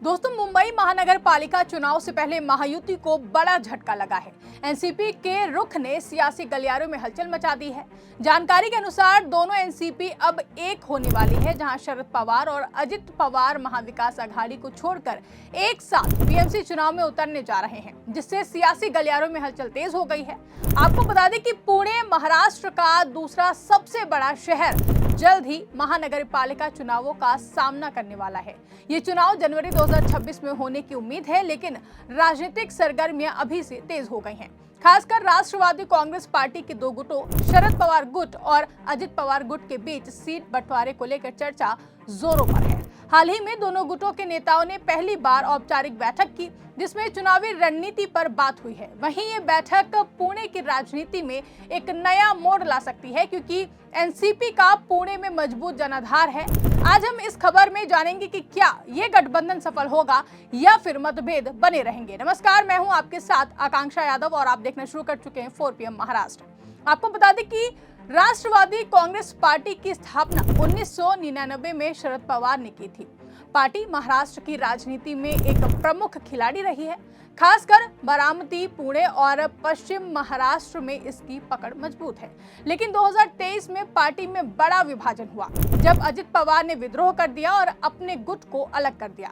दोस्तों, मुंबई महानगर पालिका चुनाव से पहले महायुति को बड़ा झटका लगा है। एनसीपी के रुख ने सियासी गलियारों में हलचल मचा दी है। जानकारी के अनुसार दोनों एनसीपी अब एक होने वाली है, जहां शरद पवार और अजित पवार महाविकास अघाड़ी को छोड़कर एक साथ बीएमसी चुनाव में उतरने जा रहे हैं, जिससे सियासी गलियारों में हलचल तेज हो गई है। आपको बता दें कि पुणे महाराष्ट्र का दूसरा सबसे बड़ा शहर जल्द ही महानगर पालिका चुनावों का सामना करने वाला है। ये चुनाव जनवरी 2026 में होने की उम्मीद है, लेकिन राजनीतिक सरगर्मियां अभी से तेज हो गई हैं। खासकर राष्ट्रवादी कांग्रेस पार्टी के दो गुटों शरद पवार गुट और अजित पवार गुट के बीच सीट बंटवारे को लेकर चर्चा जोरों पर है। हाल ही में दोनों गुटों के नेताओं ने पहली बार औपचारिक बैठक की, जिसमें चुनावी रणनीति पर बात हुई है। वहीं ये बैठक पुणे की राजनीति में एक नया मोड़ ला सकती है, क्योंकि एनसीपी का पुणे में मजबूत जनाधार है। आज हम इस खबर में जानेंगे कि क्या ये गठबंधन सफल होगा या फिर मतभेद बने रहेंगे। नमस्कार, मैं हूं आपके साथ आकांक्षा यादव और आप देखना शुरू कर चुके हैं 4 PM महाराष्ट्र। आपको बता दें कि राष्ट्रवादी कांग्रेस पार्टी की स्थापना 1999 में शरद पवार ने की थी। पार्टी महाराष्ट्र की राजनीति में एक प्रमुख खिलाड़ी रही है। खासकर बारामती, पुणे और पश्चिम महाराष्ट्र में इसकी पकड़ मजबूत है। लेकिन 2023 में पार्टी में बड़ा विभाजन हुआ, जब अजित पवार ने विद्रोह कर दिया और अपने गुट को अलग कर दिया।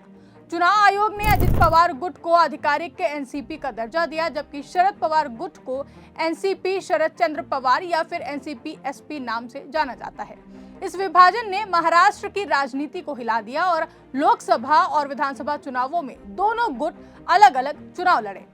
चुनाव आयोग ने अजित पवार गुट को आधिकारिक एनसीपी का दर्जा दिया, जबकि शरद पवार गुट को एनसीपी शरद चंद्र पवार या फिर एनसीपी एसपी नाम से जाना जाता है। इस विभाजन ने महाराष्ट्र की राजनीति को हिला दिया और लोकसभा और विधानसभा चुनावों में दोनों गुट अलग अलग चुनाव लड़े।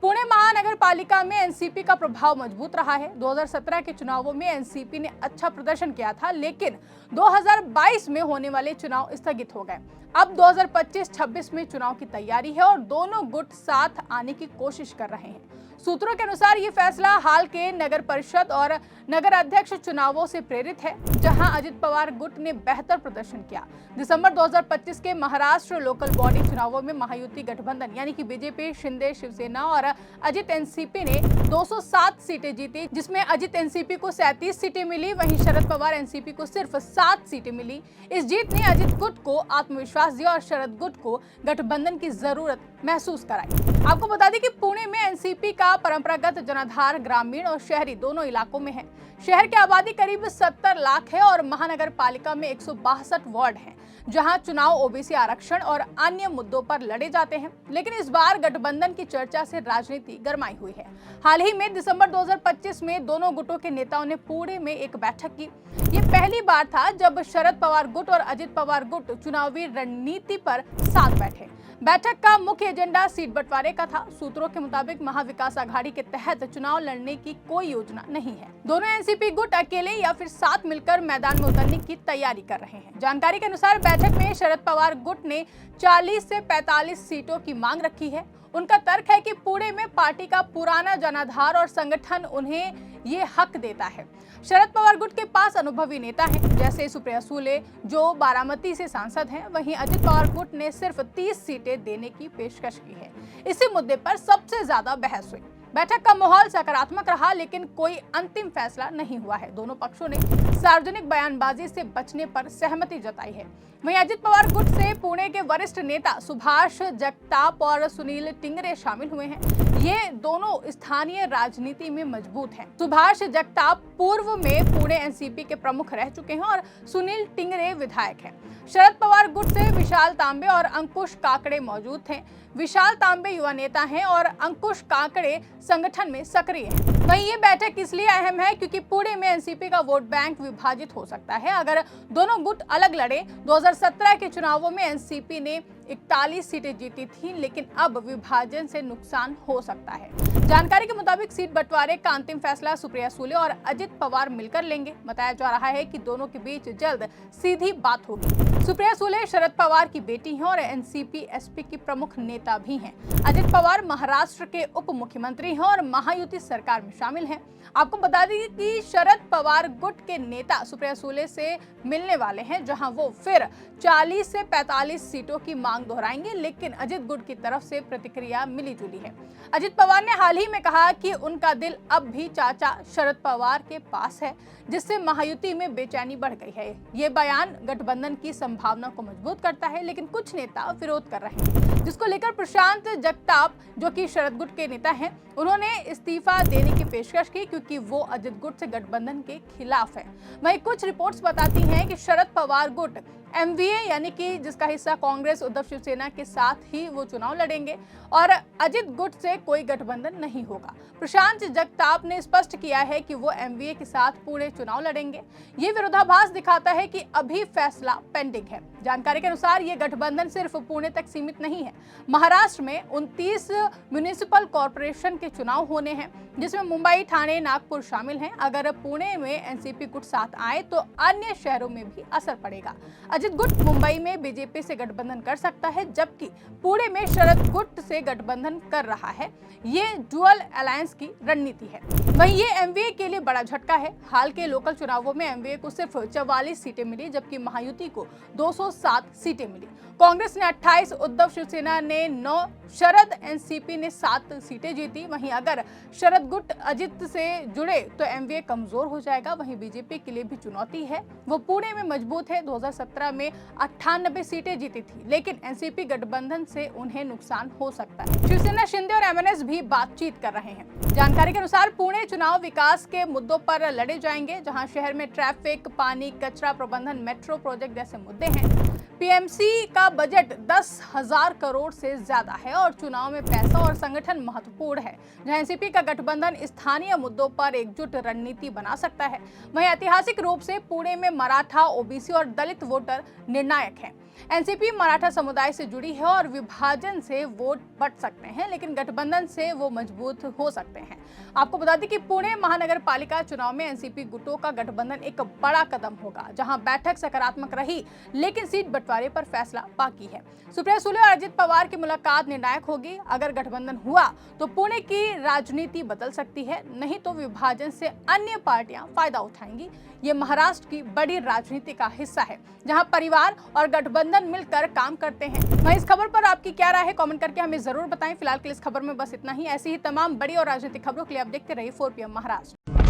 पुणे महानगर पालिका में एनसीपी का प्रभाव मजबूत रहा है। 2017 के चुनावों में एनसीपी ने अच्छा प्रदर्शन किया था, लेकिन 2022 में होने वाले चुनाव स्थगित हो गए। अब 2025-26 में चुनाव की तैयारी है और दोनों गुट साथ आने की कोशिश कर रहे हैं। सूत्रों के अनुसार ये फैसला हाल के नगर परिषद और नगर अध्यक्ष चुनावों से प्रेरित है, जहां अजित पवार गुट ने बेहतर प्रदर्शन किया। दिसंबर 2025 के महाराष्ट्र लोकल बॉडी चुनावों में महायुति गठबंधन यानी कि बीजेपी, शिंदे शिवसेना और अजित एनसीपी ने 207 सीटें जीती, जिसमें अजित एनसीपी को 37 सीटें मिली, वहीं शरद पवार एनसीपी को सिर्फ 7 सीटें मिली। इस जीत ने अजित गुट को आत्मविश्वास दिया और शरद गुट को गठबंधन की जरूरत महसूस कराई। आपको बता दें कि पुणे में एनसीपी का परंपरागत जनाधार ग्रामीण और शहरी दोनों इलाकों में है। शहर की आबादी करीब 70 लाख है और महानगर पालिका में 162 वार्ड हैं, जहां चुनाव ओबीसी आरक्षण और अन्य मुद्दों पर लड़े जाते हैं। लेकिन इस बार गठबंधन की चर्चा से राजनीति गरमाई हुई है। हाल ही में दिसंबर 2025 में दोनों गुटों के नेताओं ने पुणे में एक बैठक की। ये पहली बार था जब शरद पवार गुट और अजित पवार गुट चुनावी रणनीति पर साथ बैठे। बैठक का मुख्य एजेंडा सीट बंटवारे का था। सूत्रों के मुताबिक महाविकास अघाड़ी के तहत चुनाव लड़ने की कोई योजना नहीं है। दोनों एनसीपी गुट अकेले या फिर साथ मिलकर मैदान में उतरने की तैयारी कर रहे हैं। जानकारी के अनुसार बैठक में शरद पवार गुट ने 40 से 45 सीटों की मांग रखी है। उनका तर्क है कि पुणे में पार्टी का पुराना जनाधार और संगठन उन्हें ये हक देता है। शरद पवार गुट के पास अनुभवी नेता हैं, जैसे सुप्रिया सुले जो बारामती से सांसद हैं। वहीं अजित पवार गुट ने सिर्फ 30 सीटें देने की पेशकश की है। इसी मुद्दे पर सबसे ज्यादा बहस हुई। बैठक का माहौल सकारात्मक रहा, लेकिन कोई अंतिम फैसला नहीं हुआ है। दोनों पक्षों ने सार्वजनिक बयानबाजी से बचने पर सहमति जताई है। वहीं अजित पवार गुट से पुणे के वरिष्ठ नेता सुभाष जगताप और सुनील टिंगरे शामिल हुए हैं। ये दोनों स्थानीय राजनीति में मजबूत हैं। सुभाष जगताप पूर्व में पुणे एनसीपी के प्रमुख रह चुके हैं और सुनील टिंगरे विधायक हैं। शरद पवार गुट से विशाल तांबे और अंकुश काकड़े मौजूद थे। विशाल तांबे युवा नेता हैं और अंकुश काकड़े संगठन में सक्रिय हैं। वहीं ये बैठक इसलिए अहम है क्योंकि पुणे में एनसीपी का वोट बैंक विभाजित हो सकता है अगर दोनों गुट अलग लड़े। 2017 के चुनावों में एनसीपी ने 41 सीटें जीती थी, लेकिन अब विभाजन से नुकसान हो सकता है। जानकारी के मुताबिक सीट बंटवारे का अंतिम फैसला सुप्रिया सुले और अजित पवार मिलकर लेंगे। बताया जा रहा है कि दोनों के बीच जल्द सीधी बात होगी। सुप्रिया सुले शरद पवार की बेटी हैं और एनसीपी एसपी की प्रमुख नेता भी हैं। अजित पवार महाराष्ट्र के उप मुख्यमंत्री हैं और महायुति सरकार में शामिल हैं। आपको बता दें कि शरद पवार गुट के नेता सुप्रिया सुले से मिलने वाले हैं, जहां वो फिर 40 से 45 सीटों की मांग दोहराएंगे, लेकिन अजित गुट की तरफ से प्रतिक्रिया मिली जुली है। अजित पवार ने हाल ही में कहा कि उनका दिल अब भी चाचा शरद पवार के पास है, जिससे महायुति में बेचैनी बढ़ गई है। ये बयान गठबंधन की संभावना को मजबूत करता है, लेकिन कुछ नेता विरोध कर रहे हैं, जिसको लेकर प्रशांत जगताप, जो कि शरद गुट के नेता हैं, उन्होंने इस्तीफा देने की पेशकश की, क्योंकि वो अजित गुट से गठबंधन के खिलाफ है। वहीं कुछ रिपोर्ट्स बताती हैं कि शरद पवार गुट एमवीए यानी कि जिसका हिस्सा कांग्रेस उद्धव शिवसेना के साथ ही वो चुनाव लड़ेंगे और अजित गुट से कोई गठबंधन नहीं होगा। प्रशांत जगताप ने स्पष्ट किया है कि वो एमवीए के साथ पुणे चुनाव लड़ेंगे। ये विरोधाभास दिखाता है कि अभी फैसला पेंडिंग है। जानकारी के अनुसार ये गठबंधन सिर्फ पुणे तक सीमित नहीं है। महाराष्ट्र में 29 म्युनिसिपल कॉर्पोरेशन के चुनाव होने हैं, जिसमें मुंबई, ठाणे, नागपुर शामिल हैं। अगर पुणे में एनसीपी गुट साथ आए तो अन्य शहरों में भी असर पड़ेगा। अजित गुट मुंबई में बीजेपी से गठबंधन कर सकता है, जबकि पुणे में शरद गुट से गठबंधन कर रहा है। ये डुअल अलायंस की रणनीति है। वहीं ये एमवीए के लिए बड़ा झटका है। हाल के लोकल चुनावों में एमवीए को सिर्फ 44 सीटें मिली, जबकि महायुति को 207 सीटें मिली। कांग्रेस ने 28, उद्धव शिवसेना ने 9, शरद एनसीपी ने 7 सीटें जीती। वहीं अगर शरद गुट अजित से जुड़े तो एमवीए कमजोर हो जाएगा। वहीं बीजेपी के लिए भी चुनौती है। वो पुणे में मजबूत है, 2017 में 98 सीटें जीती थी, लेकिन एनसीपी गठबंधन से उन्हें नुकसान हो सकता है। शिवसेना, शिंदे और एमएनएस भी बातचीत कर रहे हैं। जानकारी के अनुसार पुणे चुनाव विकास के मुद्दों पर लड़े जाएंगे, जहां शहर में ट्रैफिक, पानी, कचरा प्रबंधन, मेट्रो प्रोजेक्ट जैसे मुद्दे हैं। पीएमसी का बजट 10,000 करोड़ से ज्यादा है और चुनाव में पैसा और संगठन महत्वपूर्ण है, जहां एनसीपी का गठबंधन स्थानीय मुद्दों पर एकजुट रणनीति बना सकता है। वहीं ऐतिहासिक रूप से पुणे में मराठा, ओबीसी और दलित वोटर निर्णायक हैं। एनसीपी मराठा समुदाय से जुड़ी है और विभाजन से वोट बट सकते हैं, लेकिन गठबंधन से वो मजबूत हो सकते हैं। आपको बता दें कि पुणे महानगर पालिका चुनाव में एनसीपी गुटों का गठबंधन एक बड़ा कदम होगा, जहां बैठक सकारात्मक रही, लेकिन सीट बंटवारे पर फैसला बाकी है। सुप्रिया सुले और अजित पवार की मुलाकात निर्णायक होगी। अगर गठबंधन हुआ तो पुणे की राजनीति बदल सकती है, नहीं तो विभाजन से अन्य पार्टियां फायदा उठाएंगी। ये महाराष्ट्र की बड़ी राजनीति का हिस्सा है, जहां परिवार और गठबंधन मिलकर काम करते हैं। वहीं इस खबर पर आपकी क्या राय है, कमेंट करके हमें जरूर बताएं। फिलहाल के लिए इस खबर में बस इतना ही। ऐसी ही तमाम बड़ी और राजनीतिक खबरों के लिए आप देखते रहिए 4PM महाराष्ट्र।